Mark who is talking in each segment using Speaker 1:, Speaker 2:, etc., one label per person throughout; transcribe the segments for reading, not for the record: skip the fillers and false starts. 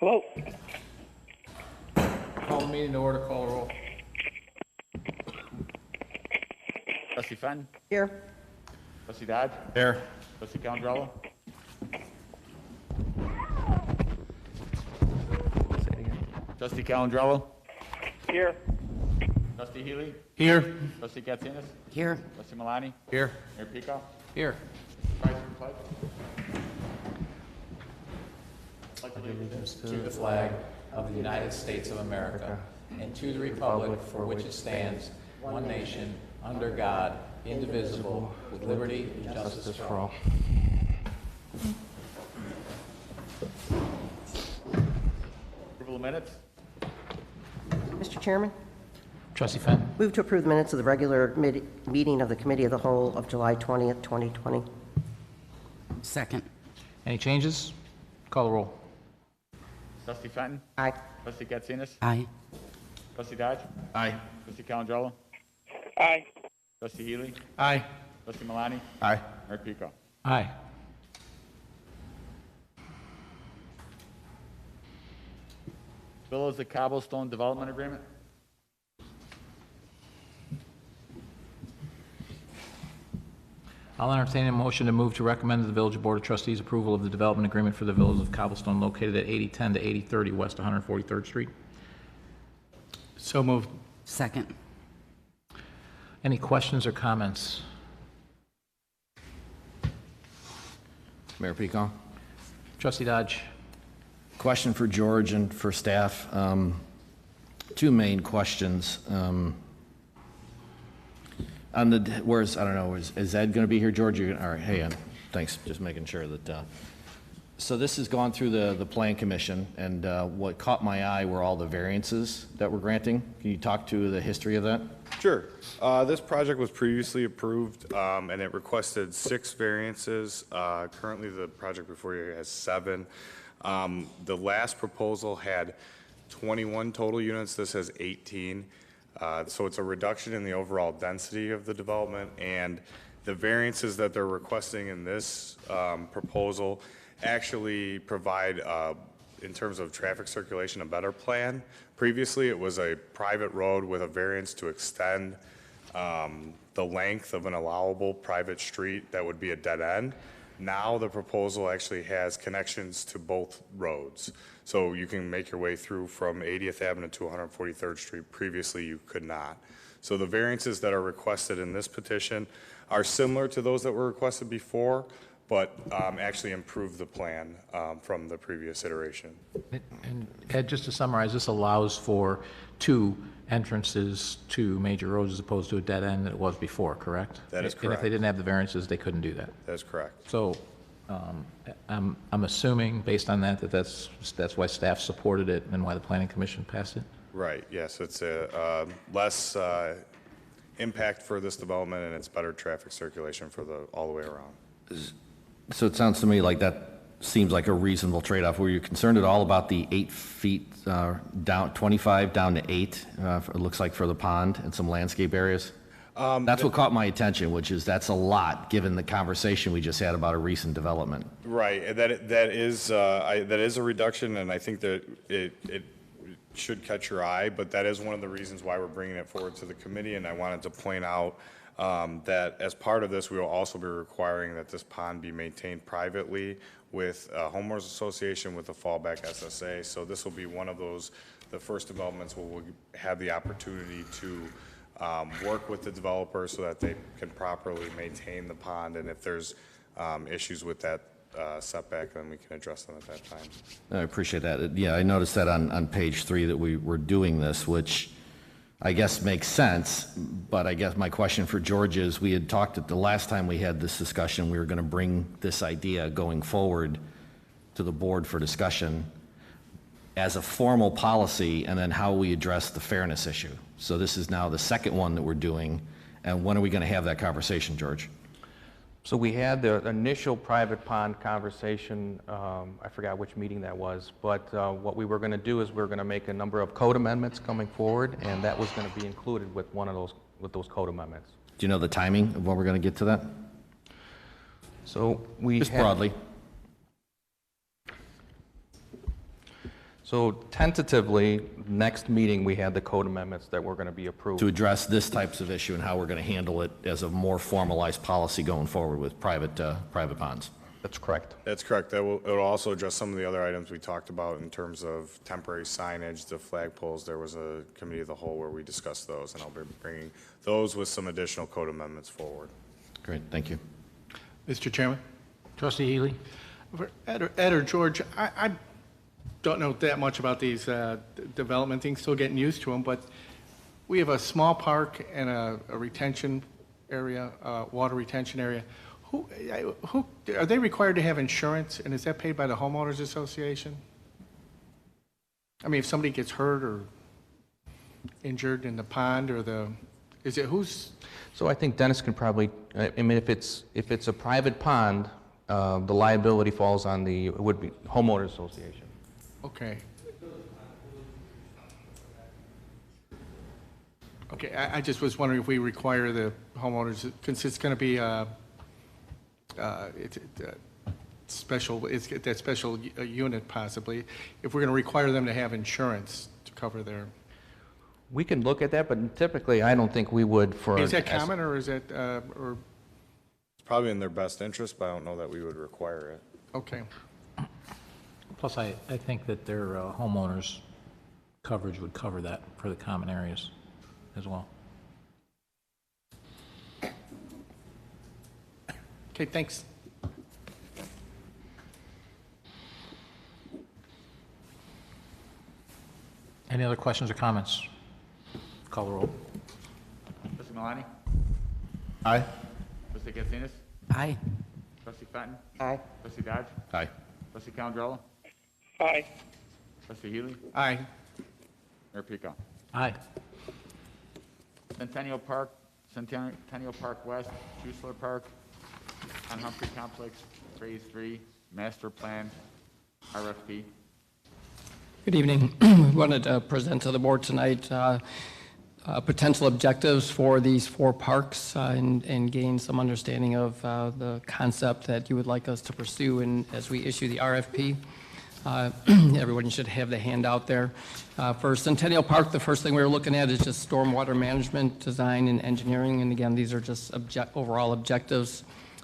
Speaker 1: Hello.
Speaker 2: Call the meeting to order, call roll.
Speaker 3: Trustee Fenton?
Speaker 4: Here.
Speaker 3: Trustee Dodge?
Speaker 2: Here.
Speaker 3: Trustee Calandrello?
Speaker 2: Say it again.
Speaker 3: Trustee Calandrello?
Speaker 1: Here.
Speaker 3: Trustee Healy?
Speaker 2: Here.
Speaker 3: Trustee Katsinas?
Speaker 4: Here.
Speaker 3: Trustee Malani?
Speaker 2: Here.
Speaker 3: Mayor Pico?
Speaker 2: Here.
Speaker 3: Rise for the pledge.
Speaker 5: Allegiance to the flag of the United States of America and to the republic for which it stands, one nation, under God, indivisible, with liberty and justice for all.
Speaker 3: Approval of minutes?
Speaker 4: Mr. Chairman,
Speaker 2: Trustee Fenton.
Speaker 4: move to approve the minutes of the regular meeting of the Committee of the Whole of July 20th, 2020.
Speaker 6: Second.
Speaker 2: Any changes? Call the roll.
Speaker 3: Trustee Fenton?
Speaker 4: Aye.
Speaker 3: Trustee Katsinas?
Speaker 6: Aye.
Speaker 3: Trustee Dodge?
Speaker 2: Aye.
Speaker 3: Trustee Calandrello?
Speaker 1: Aye.
Speaker 3: Trustee Healy?
Speaker 2: Aye.
Speaker 3: Trustee Malani?
Speaker 2: Aye.
Speaker 3: Mayor Pico?
Speaker 2: Aye.
Speaker 3: Bill is the Cobblestone Development Agreement?
Speaker 2: I'll entertain a motion to move to recommend to the Village Board of Trustees approval of the development agreement for the Villas of Cobblestone located at 8010 to 8030 West 143rd Street. So moved.
Speaker 6: Second.
Speaker 2: Any questions or comments?
Speaker 7: Mayor Pico.
Speaker 2: Trustee Dodge.
Speaker 7: Question for George and for staff. Two main questions. On the, where's, I don't know, is Ed going to be here, George? You're gonna, all right, hey, thanks, just making sure that, so this has gone through the Plan Commission, and what caught my eye were all the variances that we're granting. Can you talk to the history of that?
Speaker 8: Sure. This project was previously approved, and it requested 6 variances. Currently, the project before you has 7. The last proposal had 21 total units. This has 18. So it's a reduction in the overall density of the development, and the variances that they're requesting in this proposal actually provide, in terms of traffic circulation, a better plan. Previously, it was a private road with a variance to extend the length of an allowable private street that would be a dead end. Now the proposal actually has connections to both roads. So you can make your way through from 80th Avenue to 143rd Street. Previously, you could not. So the variances that are requested in this petition are similar to those that were requested before, but actually improve the plan from the previous iteration.
Speaker 2: And Ed, just to summarize, this allows for 2 entrances to major roads as opposed to a dead end that it was before, correct?
Speaker 8: That is
Speaker 2: And if
Speaker 8: correct.
Speaker 2: they didn't have the variances, they couldn't do that.
Speaker 8: That's correct.
Speaker 2: So I'm assuming, based on that, that's why staff supported it and why the Planning Commission passed it?
Speaker 8: Right, yes, it's a less impact for this development, and it's better traffic circulation for all the way around.
Speaker 7: So it sounds to me like that seems like a reasonable trade-off. Were you concerned at all about the 8 feet down, 25 down to 8, it looks like, for the pond and some landscape areas? That's what caught my attention, which is that's a lot, given the conversation we just had about a recent development.
Speaker 8: Right, that is a reduction, and I think that it should catch your eye, but that is one of the reasons why we're bringing it forward to the committee, and I wanted to point out that as part of this, we will also be requiring that this pond be maintained privately with a homeowners association with a fallback SSA. So this will be one of those, the first developments where we'll have the opportunity to work with the developer so that they can properly maintain the pond, and if there's issues with that setback, then we can address them at that time.
Speaker 7: I appreciate that. Yeah, I noticed that on page 3 that we were doing this, which I guess makes sense, but I guess my question for George is, we had talked at the last time we had this discussion, we were going to bring this idea going forward to the board for discussion as a formal policy, and then how we address the fairness issue. So this is now the second one that we're doing, and when are we going to have that conversation, George?
Speaker 9: So we had the initial private pond conversation, I forgot which meeting that was, but what we were going to do is we're going to make a number of code amendments coming forward, and that was going to be included with those code amendments.
Speaker 7: Do you know the timing of when we're going to get to that?
Speaker 9: So we
Speaker 7: Just broadly.
Speaker 9: So tentatively, next meeting, we had the code amendments that were going to be approved.
Speaker 7: To address this types of issue and how we're going to handle it as a more formalized policy going forward with private ponds.
Speaker 9: That's correct.
Speaker 8: That's correct. It will also address some of the other items we talked about in terms of temporary signage, the flagpoles. There was a committee of the whole where we discussed those, and I'll be bringing those with some additional code amendments forward.
Speaker 7: Great, thank you.
Speaker 10: Mr. Chairman?
Speaker 2: Trustee Healy?
Speaker 10: For Ed or George, I don't know that much about these development things, still getting used to them, but we have a small park and a retention area, water retention area. Who are they required to have insurance, and is that paid by the homeowners association? I mean, if somebody gets hurt or injured in the pond or who's?
Speaker 9: So I think Dennis can probably, I mean, if it's a private pond, the liability falls on it would be homeowners association.
Speaker 10: Okay. Okay, I just was wondering if we require the homeowners, because it's going to be it's that special unit possibly, if we're going to require them to have insurance to cover their.
Speaker 9: We can look at that, but typically, I don't think we would for.
Speaker 10: Is that common, or is that, or?
Speaker 8: It's probably in their best interest, but I don't know that we would require it.
Speaker 10: Okay.
Speaker 2: Plus, I think that their homeowners coverage would cover that for the common areas as well.
Speaker 10: Okay, thanks.
Speaker 2: Any other questions or comments? Call the roll.
Speaker 3: Trustee Malani?
Speaker 7: Aye.
Speaker 3: Trustee Katsinas?
Speaker 6: Aye.
Speaker 3: Trustee Fenton?
Speaker 4: Aye.
Speaker 3: Trustee Dodge?
Speaker 7: Aye.
Speaker 3: Trustee Calandrella?
Speaker 1: Aye.
Speaker 3: Trustee Healy?
Speaker 10: Aye.
Speaker 3: Mayor Pico?
Speaker 2: Aye.
Speaker 3: Centennial Park West, Schuessler Park, on Humphrey Complex, Phase 3, Master Plan, RFP.
Speaker 11: Good evening. We wanted to present to the board tonight potential objectives for these 4 parks and gain some understanding of the concept that you would like us to pursue as we issue the RFP. Everyone should have the handout there. For Centennial Park, the first thing we were looking at is just stormwater management, design, and engineering. And again, these are just overall objectives.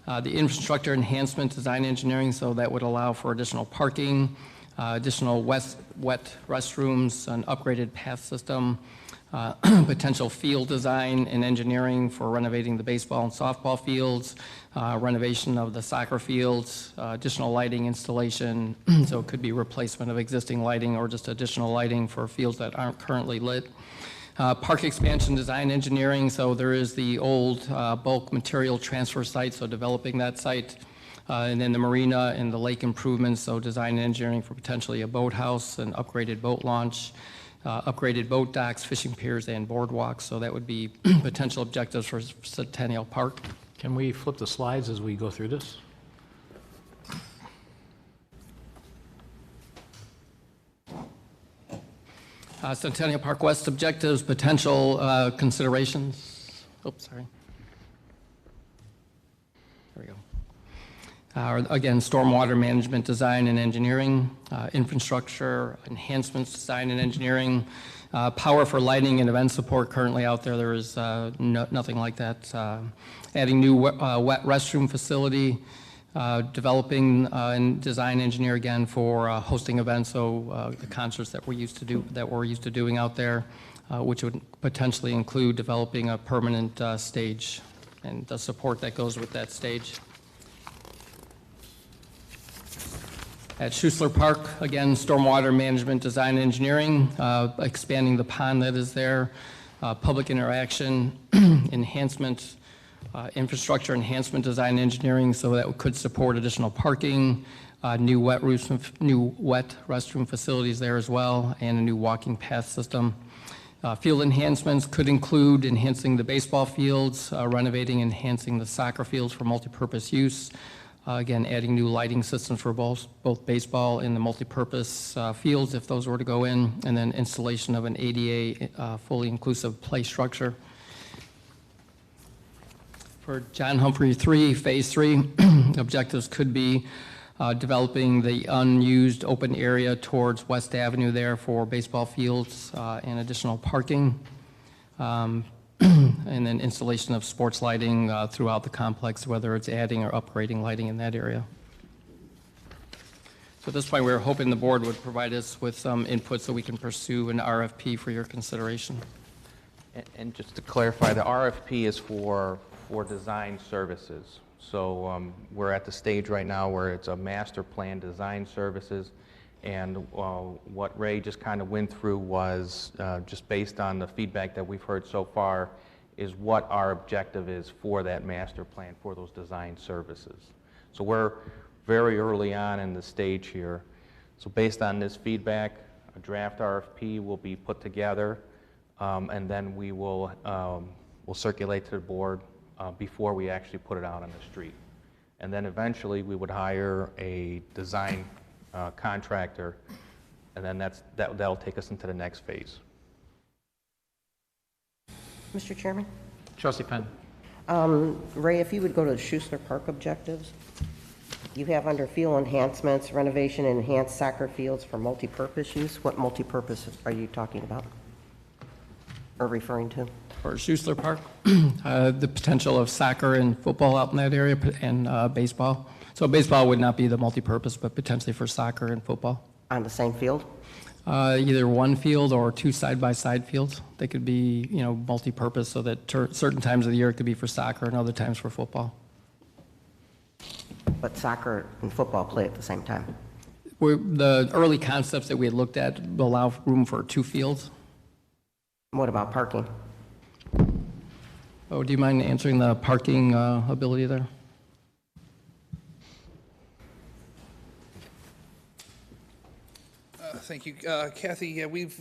Speaker 11: The infrastructure enhancement, design engineering, so that would allow for additional parking, additional wet restrooms, an upgraded path system, potential field design and engineering for renovating the baseball and softball fields, renovation of the soccer fields, additional lighting installation, so it could be replacement of existing lighting or just additional lighting for fields that aren't currently lit. Park expansion design engineering, so there is the old bulk material transfer site, so developing that site. And then the marina and the lake improvements, so design and engineering for potentially a boathouse, an upgraded boat launch, upgraded boat docks, fishing piers, and boardwalks. So that would be potential objectives for Centennial Park.
Speaker 2: Can we flip the slides as we go through this?
Speaker 11: Centennial Park West objectives, potential considerations. Oops, sorry. There we go. Again, stormwater management design and engineering, infrastructure enhancements design and engineering, power for lighting and event support. Currently out there is nothing like that. Adding new wet restroom facility, developing and design engineer again for hosting events, so the concerts that we're used to doing out there, which would potentially include developing a permanent stage and the support that goes with that stage. At Schuessler Park, again, stormwater management design engineering, expanding the pond that is there, public interaction, enhancement, infrastructure enhancement design engineering, so that could support additional parking, new wet restroom facilities there as well, and a new walking path system. Field enhancements could include enhancing the baseball fields, renovating, enhancing the soccer fields for multipurpose use. Again, adding new lighting systems for both baseball and the multipurpose fields if those were to go in, and then installation of an ADA fully inclusive play structure. For John Humphrey 3, Phase 3, objectives could be developing the unused open area towards West Avenue there for baseball fields and additional parking, and then installation of sports lighting throughout the complex, whether it's adding or upgrading lighting in that area. So at this point, we're hoping the board would provide us with some input so we can pursue an RFP for your consideration.
Speaker 9: And just to clarify, the RFP is for design services. So we're at the stage right now where it's a master plan design services, and what Ray just kind of went through was just based on the feedback that we've heard so far is what our objective is for that master plan for those design services. So we're very early on in the stage here. So based on this feedback, a draft RFP will be put together, and then we will we'll circulate to the board before we actually put it out on the street. And then eventually we would hire a design contractor, and then that'll take us into the next phase.
Speaker 4: Mr. Chairman?
Speaker 2: Trustee Penn.
Speaker 4: Ray, if you would go to the Schussler Park objectives, you have under field enhancements, renovation and enhanced soccer fields for multipurpose use. What multipurpose are you talking about or referring to?
Speaker 11: For Schussler Park, the potential of soccer and football out in that area, and baseball. So baseball would not be the multipurpose, but potentially for soccer and football.
Speaker 4: On the same field?
Speaker 11: Either one field or two side-by-side fields. They could be, multi-purpose, so that certain times of the year it could be for soccer and other times for football.
Speaker 4: But soccer and football play at the same time.
Speaker 11: The early concepts that we had looked at allow room for two fields.
Speaker 4: What about parking?
Speaker 11: Oh, do you mind answering the parking ability there?
Speaker 12: Thank you. Kathy, yeah, we've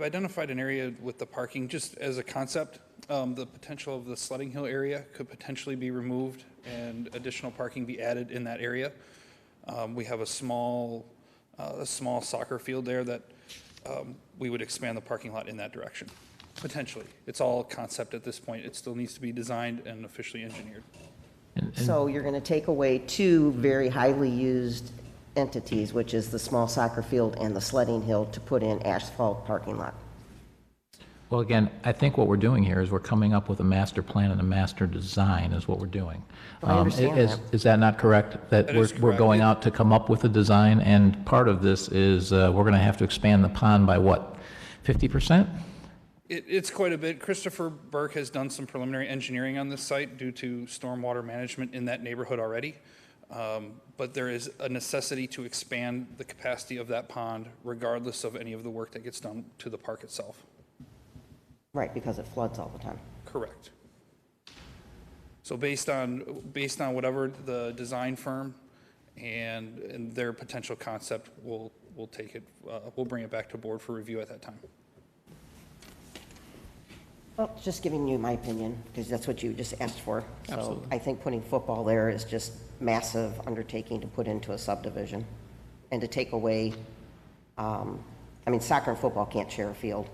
Speaker 12: identified an area with the parking just as a concept. The potential of the sledding hill area could potentially be removed and additional parking be added in that area. We have a small soccer field there that we would expand the parking lot in that direction, potentially. It's all concept at this point. It still needs to be designed and officially engineered.
Speaker 4: So you're going to take away two very highly used entities, which is the small soccer field and the sledding hill, to put in asphalt parking lot.
Speaker 2: Well, again, I think what we're doing here is we're coming up with a master plan and a master design is what we're doing.
Speaker 4: I understand that.
Speaker 2: Is that not correct? That
Speaker 12: is
Speaker 2: we're
Speaker 12: correct.
Speaker 2: going out to come up with a design, and part of this is we're going to have to expand the pond by what, 50%?
Speaker 12: It's quite a bit. Christopher Burke has done some preliminary engineering on this site due to stormwater management in that neighborhood already. But there is a necessity to expand the capacity of that pond regardless of any of the work that gets done to the park itself.
Speaker 4: Right, because it floods all the time.
Speaker 12: Correct. So based on whatever the design firm and their potential concept, we'll take it, we'll bring it back to board for review at that time.
Speaker 4: Well, just giving you my opinion, because that's what you just asked for. So
Speaker 11: Absolutely.
Speaker 4: I think putting football there is just massive undertaking to put into a subdivision and to take away, soccer and football can't share a field.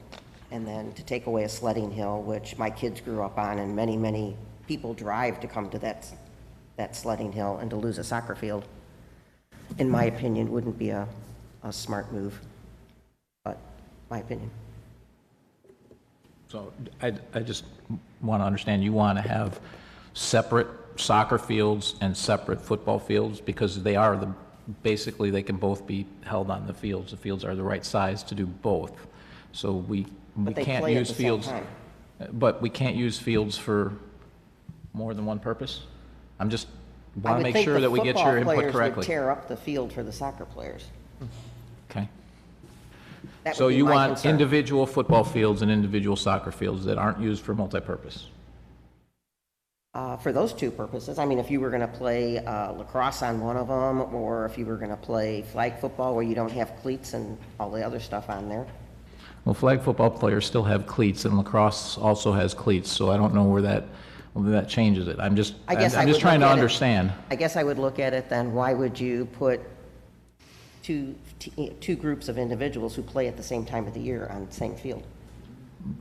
Speaker 4: And then to take away a sledding hill, which my kids grew up on, and many, many people drive to come to that sledding hill, and to lose a soccer field, in my opinion, wouldn't be a smart move. But my opinion.
Speaker 2: So I just want to understand, you want to have separate soccer fields and separate football fields, because they are basically they can both be held on the fields. The fields are the right size to do both. So we
Speaker 4: they
Speaker 2: can't
Speaker 4: play at
Speaker 2: use
Speaker 4: the same
Speaker 2: fields,
Speaker 4: time.
Speaker 2: but we can't use fields for more than one purpose? I'm just
Speaker 4: I
Speaker 2: want to
Speaker 4: would
Speaker 2: make
Speaker 4: think
Speaker 2: sure
Speaker 4: the
Speaker 2: that we get your
Speaker 4: football
Speaker 2: input
Speaker 4: players would
Speaker 2: correctly.
Speaker 4: tear up the field for the soccer players.
Speaker 2: Okay.
Speaker 4: That
Speaker 2: So
Speaker 4: would be
Speaker 2: you
Speaker 4: my
Speaker 2: want
Speaker 4: concern.
Speaker 2: individual football fields and individual soccer fields that aren't used for multipurpose?
Speaker 4: For those two purposes, if you were going to play lacrosse on one of them, or if you were going to play flag football where you don't have cleats and all the other stuff on there.
Speaker 2: Well, flag football players still have cleats, and lacrosse also has cleats, so I don't know where that changes it. I'm just
Speaker 4: I guess I
Speaker 2: I'm just
Speaker 4: would
Speaker 2: trying to
Speaker 4: look at it-
Speaker 2: understand.
Speaker 4: I guess I would look at it then, why would you put two groups of individuals who play at the same time of the year on the same field?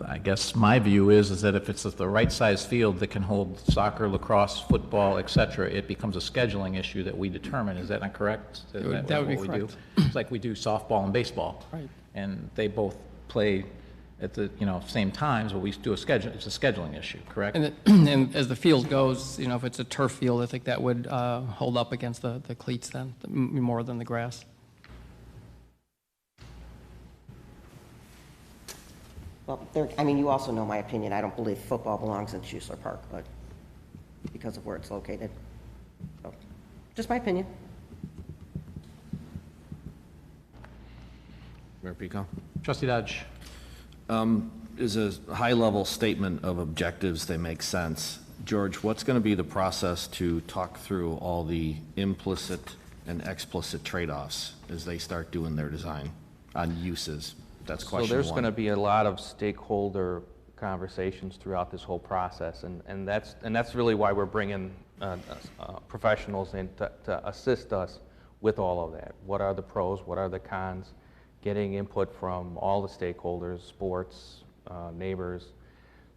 Speaker 2: I guess my view is that if it's the right size field that can hold soccer, lacrosse, football, et cetera, it becomes a scheduling issue that we determine. Is that not correct? Is
Speaker 11: That would be
Speaker 2: what we do?
Speaker 11: correct.
Speaker 2: It's like we do softball and baseball.
Speaker 11: Right.
Speaker 2: And they both play at the, same times, but we do a schedule, it's a scheduling issue, correct?
Speaker 11: And as the field goes, if it's a turf field, I think that would hold up against the cleats then, more than the grass.
Speaker 4: Well, you also know my opinion. I don't believe football belongs in Schuessler Park, but because of where it's located. So, just my opinion.
Speaker 7: Mayor Pico?
Speaker 2: Trustee Dodge?
Speaker 7: Is a high-level statement of objectives, they make sense. George, what's going to be the process to talk through all the implicit and explicit trade-offs as they start doing their design on uses? That's question one.
Speaker 9: So there's going to be a lot of stakeholder conversations throughout this whole process, and that's really why we're bringing professionals in to assist us with all of that. What are the pros? What are the cons? Getting input from all the stakeholders, sports, neighbors.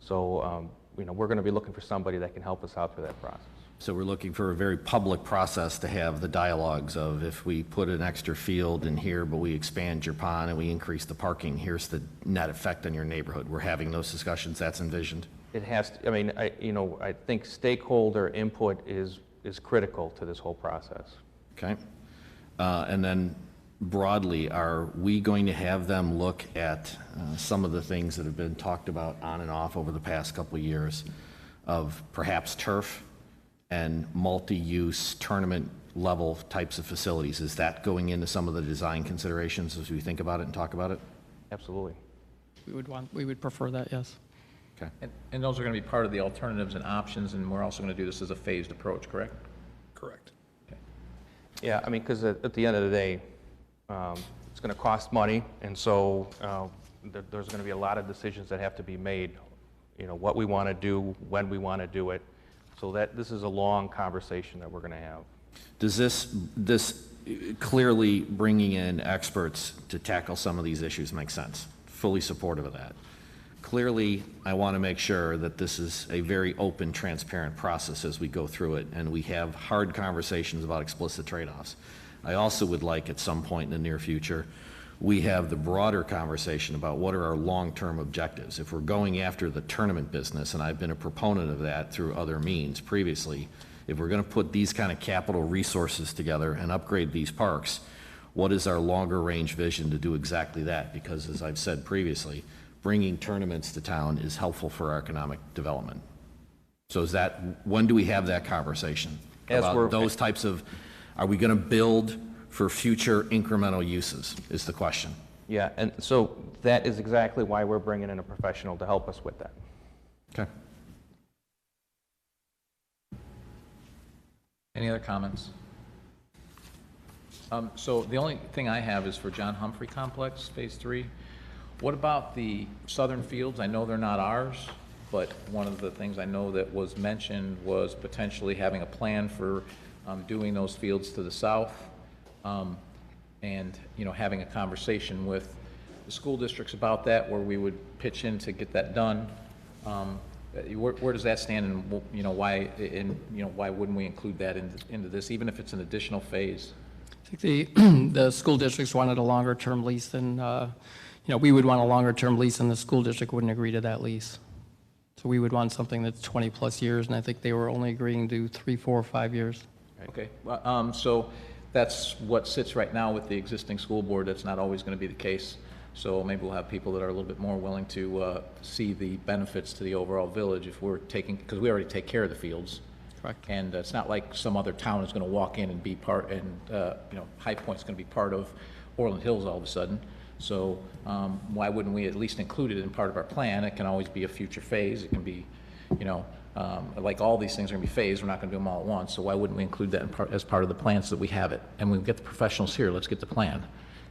Speaker 9: So, we're going to be looking for somebody that can help us out through that process.
Speaker 7: So we're looking for a very public process to have the dialogues of if we put an extra field in here, but we expand your pond and we increase the parking, here's the net effect on your neighborhood. We're having those discussions, that's envisioned.
Speaker 9: It has to, I think stakeholder input is critical to this whole process.
Speaker 7: Okay. And then broadly, are we going to have them look at some of the things that have been talked about on and off over the past couple of years of perhaps turf and multi-use tournament level types of facilities? Is that going into some of the design considerations as we think about it and talk about it?
Speaker 9: Absolutely.
Speaker 11: We would prefer that, yes.
Speaker 7: Okay.
Speaker 2: And those are going to be part of the alternatives and options, and we're also going to do this as a phased approach, correct?
Speaker 12: Correct.
Speaker 2: Okay.
Speaker 9: Yeah, because at the end of the day, it's going to cost money, and so there's going to be a lot of decisions that have to be made, what we want to do, when we want to do it, so that this is a long conversation that we're going to have.
Speaker 7: Does this clearly bringing in experts to tackle some of these issues make sense? Fully supportive of that. Clearly, I want to make sure that this is a very open, transparent process as we go through it, and we have hard conversations about explicit trade-offs. I also would like at some point in the near future, we have the broader conversation about what are our long-term objectives. If we're going after the tournament business, and I've been a proponent of that through other means previously, if we're going to put these kind of capital resources together and upgrade these parks, what is our longer range vision to do exactly that? Because as I've said previously, bringing tournaments to town is helpful for our economic development. So when do we have that conversation? About those types of, are we going to build for future incremental uses is the question.
Speaker 9: Yeah, and so that is exactly why we're bringing in a professional to help us with that.
Speaker 7: Okay.
Speaker 2: Any other comments? So the only thing I have is for John Humphrey Complex, Phase 3. What about the southern fields? I know they're not ours, but one of the things I know that was mentioned was potentially having a plan for doing those fields to the south, and having a conversation with the school districts about that, where we would pitch in to get that done. Where does that stand, and why wouldn't we include that into this, even if it's an additional phase?
Speaker 11: I think the school districts wanted a longer-term lease than, we would want a longer-term lease, and the school district wouldn't agree to that lease. So we would want something that's 20-plus years, and I think they were only agreeing to 3, 4, 5 years.
Speaker 2: Okay, well, so that's what sits right now with the existing school board. That's not always going to be the case. So maybe we'll have people that are a little bit more willing to see the benefits to the overall village if we're taking, because we already take care of the fields.
Speaker 11: Correct.
Speaker 2: And it's not like some other town is going to walk in and be part, and High Point's going to be part of Orland Hills all of a sudden. So why wouldn't we at least include it in part of our plan? It can always be a future phase. It can be, like all these things are going to be phased. We're not going to do them all at once. So why wouldn't we include that as part of the plan so that we have it? And we get the professionals here. Let's get the plan.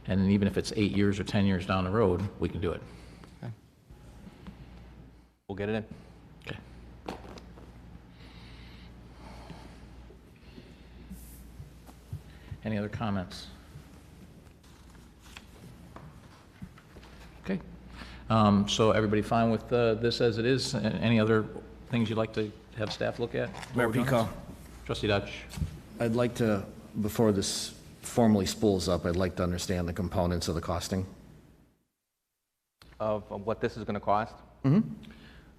Speaker 2: And even if it's 8 years or 10 years down the road, we can do it.
Speaker 11: Okay.
Speaker 9: We'll get it in.
Speaker 2: Okay. Any other comments? Okay. So everybody fine with this as it is? Any other things you'd like to have staff look at?
Speaker 7: Mayor Pico.
Speaker 2: Trustee Dutch?
Speaker 7: I'd like to, before this formally spools up, I'd like to understand the components of the costing.
Speaker 9: Of what this is going to cost? Mm-hmm.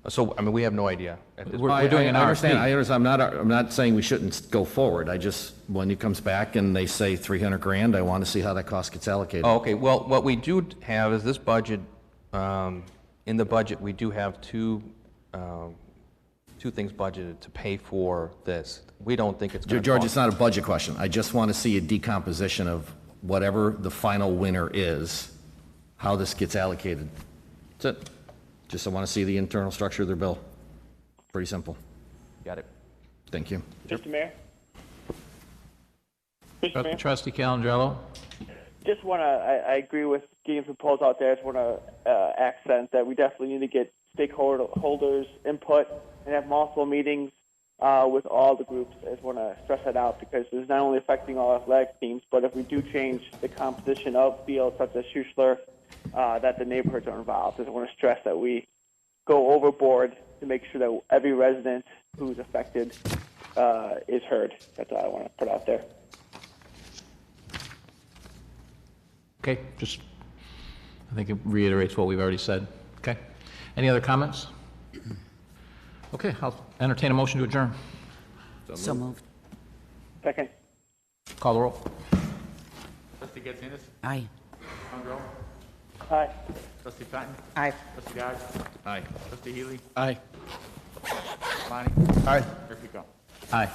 Speaker 9: So, I mean, we have no idea at this point.
Speaker 2: We're doing an
Speaker 7: I understand.
Speaker 2: RFP.
Speaker 7: I'm not saying we shouldn't go forward. I just, when it comes back and they say 300 grand, I want to see how that cost gets allocated.
Speaker 9: Oh, okay, well, what we do have is this budget, in the budget, we do have two things budgeted to pay for this. We don't think it's going to
Speaker 7: George,
Speaker 9: cost.
Speaker 7: it's not a budget question. I just want to see a decomposition of whatever the final winner is, how this gets allocated. That's it. Just I want to see the internal structure of their bill. Pretty simple.
Speaker 9: Got it.
Speaker 7: Thank you.
Speaker 1: Mr. Mayor? Mr. Mayor?
Speaker 2: Trustee Calandrello?
Speaker 1: Just want to, I agree with getting the proposal out there. I just want to accent that we definitely need to get stakeholders' input and have multiple meetings with all the groups. I just want to stress that out because it's not only affecting all athletic teams, but if we do change the composition of fields such as Schussler, that the neighborhoods are involved. I just want to stress that we go overboard to make sure that every resident who's affected is heard. That's all I want to put out there.
Speaker 2: Okay, just, I think it reiterates what we've already said. Okay. Any other comments? Okay, I'll entertain a motion to adjourn.
Speaker 6: So moved.
Speaker 1: Second.
Speaker 2: Call the roll.
Speaker 3: Trustee Getzinis?
Speaker 6: Aye.
Speaker 3: Mondrell?
Speaker 1: Aye.
Speaker 3: Trustee Fenton?
Speaker 4: Aye.
Speaker 3: Trustee Dodge?
Speaker 7: Aye.
Speaker 3: Trustee Healy?
Speaker 10: Aye.
Speaker 3: Bonnie?
Speaker 7: Aye.
Speaker 3: Mayor Pico?
Speaker 2: Aye.